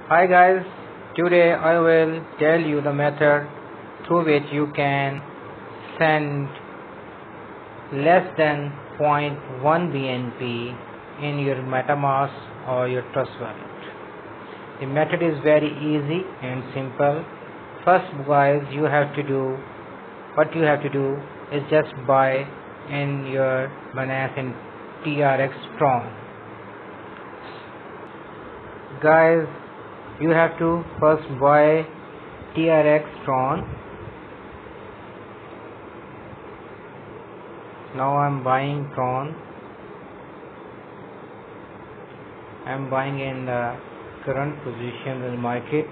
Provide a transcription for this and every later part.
Hi guys, today I will tell you the method through which you can send less than 0.1 BNB in your MetaMask or your Trust wallet. The method is very easy and simple. First guys, what you have to do is just buy in your Binance and TRX Tron. Guys, you have to first buy TRX Tron. Now I'm buying Tron. I'm buying in the current position in the market.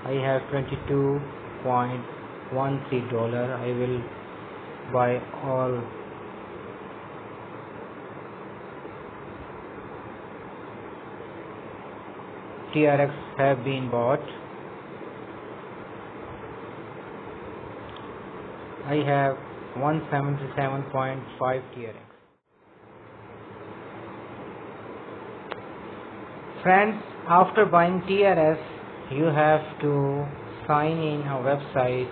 I have $22.13. I will buy all TRX have been bought. I have 177.5 TRX. Friends, after buying TRS, you have to sign in a website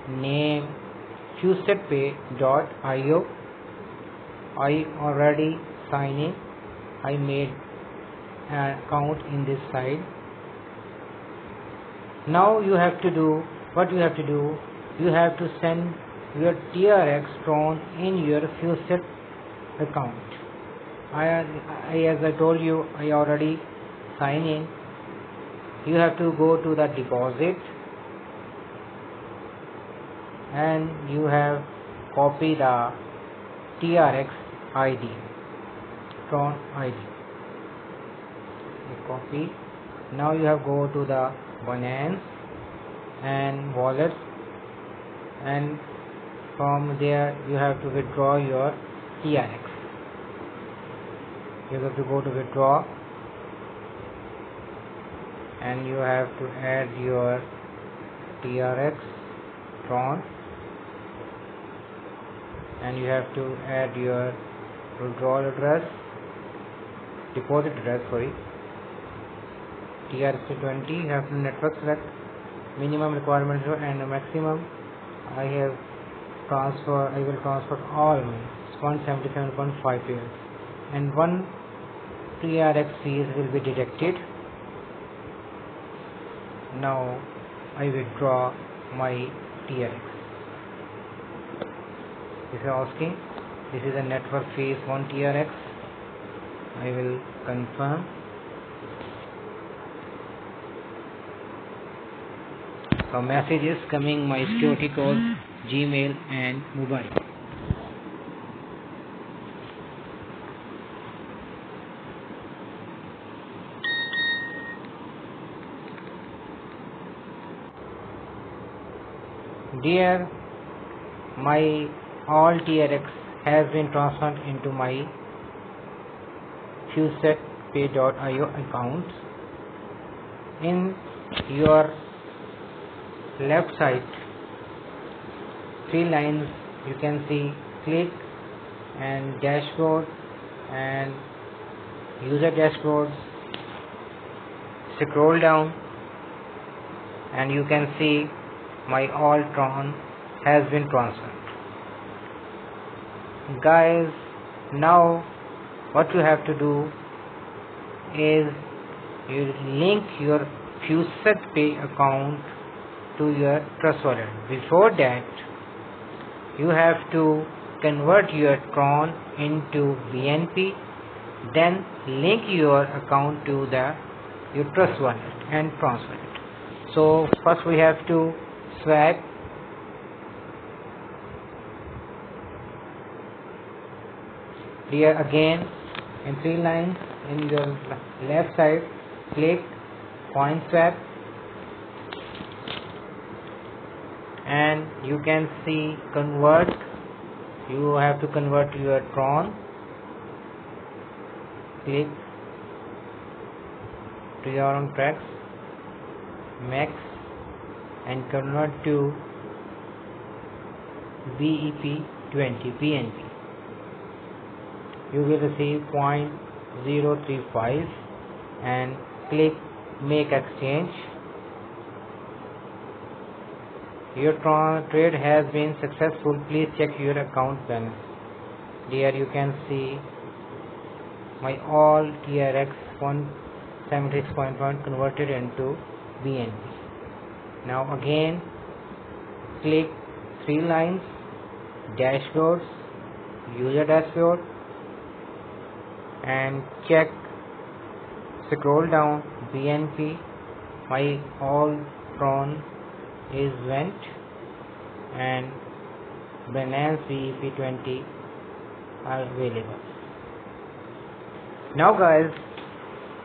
named fusetpay.io. I already signed in. I made an account in this site. Now what you have to do, you have to send your TRX Tron in your Fuset account. As I told you, I already signed in. You have to go to the deposit and you have copy the TRX ID, Tron ID. Copy. Now you have go to the Binance and wallet, and from there you have to withdraw your TRX. You have to go to withdraw and you have to add your TRX Tron and you have to add your withdrawal address, deposit address, TRC20. You have to network select minimum requirement and maximum. I will transfer all 177.5 years and 1 TRX fees will be deducted. Now I withdraw my TRX. This is asking, this is a network fees 1 TRX. I will confirm. So message is coming, my security code, Gmail and mobile. Dear, my all TRX has been transferred into my fusetpay.io account. In your left side 3 lines you can see click and dashboard and user dashboards. Scroll down and you can see my all Tron has been transferred. Guys, now what you have to do is you link your FusetPay account to your Trust wallet. Before that, you have to convert your Tron into BNB, then link your account to your Trust wallet and transfer it. So first we have to swap. Here again in 3 lines in your left side, click coin swap and you can see convert. You have to convert your Tron. Click to your own tracks, max and convert to BEP20 BNB. You will receive 0.035 and click make exchange. Your trade has been successful. Please check your account balance. There you can see my all TRX 176.1 converted into BNB. Now again click three lines, dashboards, user dashboard, and check, scroll down BNB. My all Tron is went and Binance BEP20 are available. Now guys,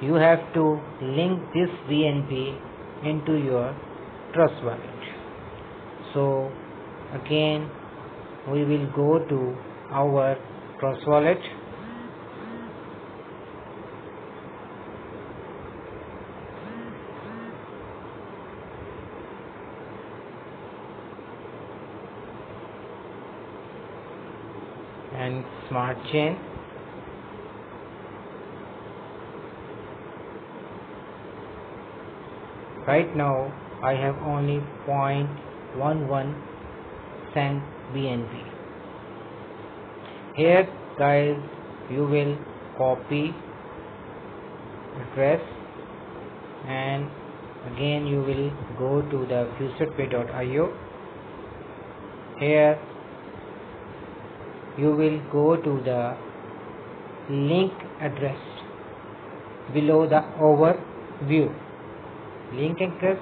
you have to link this BNB into your Trust wallet. So again we will go to our Trust wallet. And Smart Chain. Right now I have only 0.11 cent BNB. Here guys, you will copy address and again you will go to the futurepay.io. Here you will go to the link address below the overview. Link address,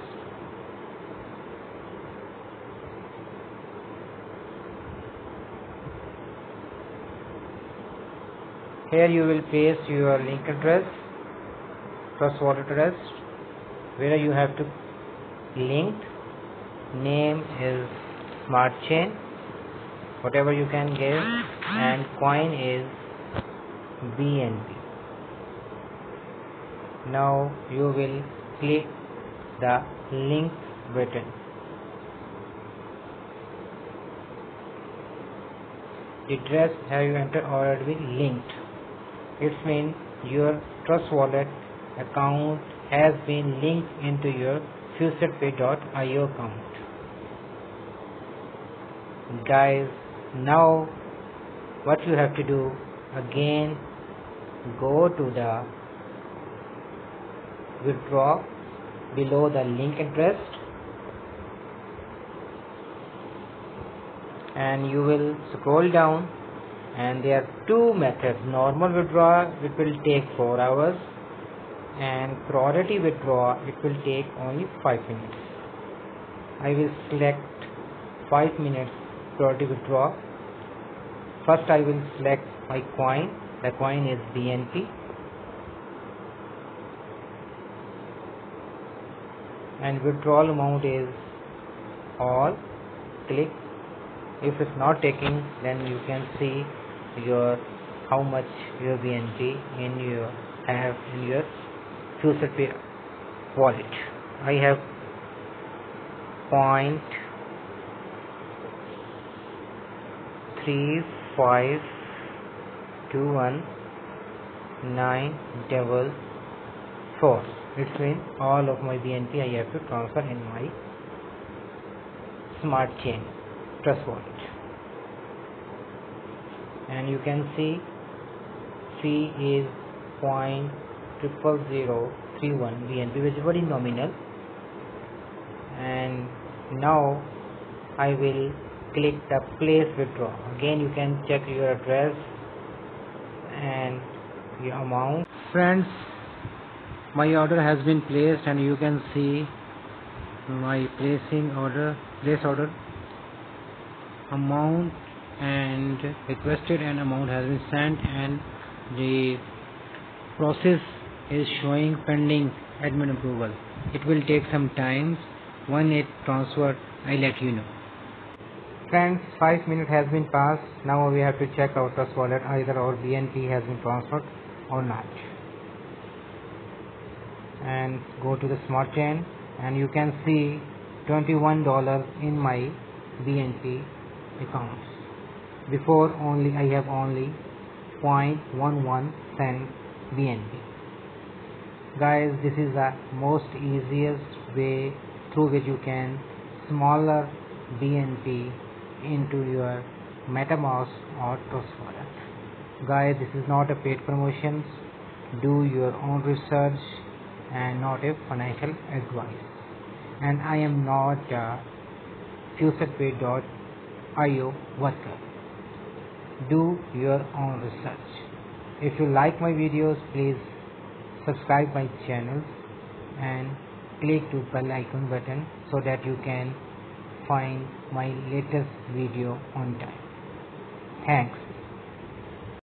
here you will paste your link address, Trust wallet address, where you have to link. Name is Smart Chain, whatever you can give, and coin is BNB. Now you will click the link button. The address have you entered already linked. It means your Trust wallet account has been linked into your futurepay.io account. Guys, now what you have to do, again go to the withdraw below the link address and you will scroll down, and there are two methods: normal withdrawal, it will take 4 hours, and priority withdrawal, it will take only 5 minutes. I will select 5 minutes priority withdrawal. First I will select my coin. The coin is BNB, and withdrawal amount is all. Click. If it's not taking, then you can see your how much your BNB in your have in your FuturePay wallet. I have 0.3521944. It means all of my BNB I have to transfer in my Smart Chain Trust wallet. And you can see fee is 0.00031 BNB, which is very nominal. And now I will click the place withdraw. Again you can check your address and your amount. Friends, my order has been placed, and you can see my place order amount and requested and amount has been sent, and the process is showing pending admin approval. It will take some time. When it transferred, I let you know. Friends, 5 minutes has been passed. Now we have to check our Trust wallet either our BNB has been transferred or not. And go to the Smart Chain, and you can see $21 in my BNB accounts. Before I have only 0.11 cent BNB. Guys, this is the most easiest way through which you can smaller BNP into your MetaMask or Trust wallet. Guys, this is not a paid promotion. Do your own research and not a financial advice. And I am not a FuturePay.io worker. Do your own research. If you like my videos, please subscribe my channel and click to bell icon button so that you can find my latest video on time. Thanks.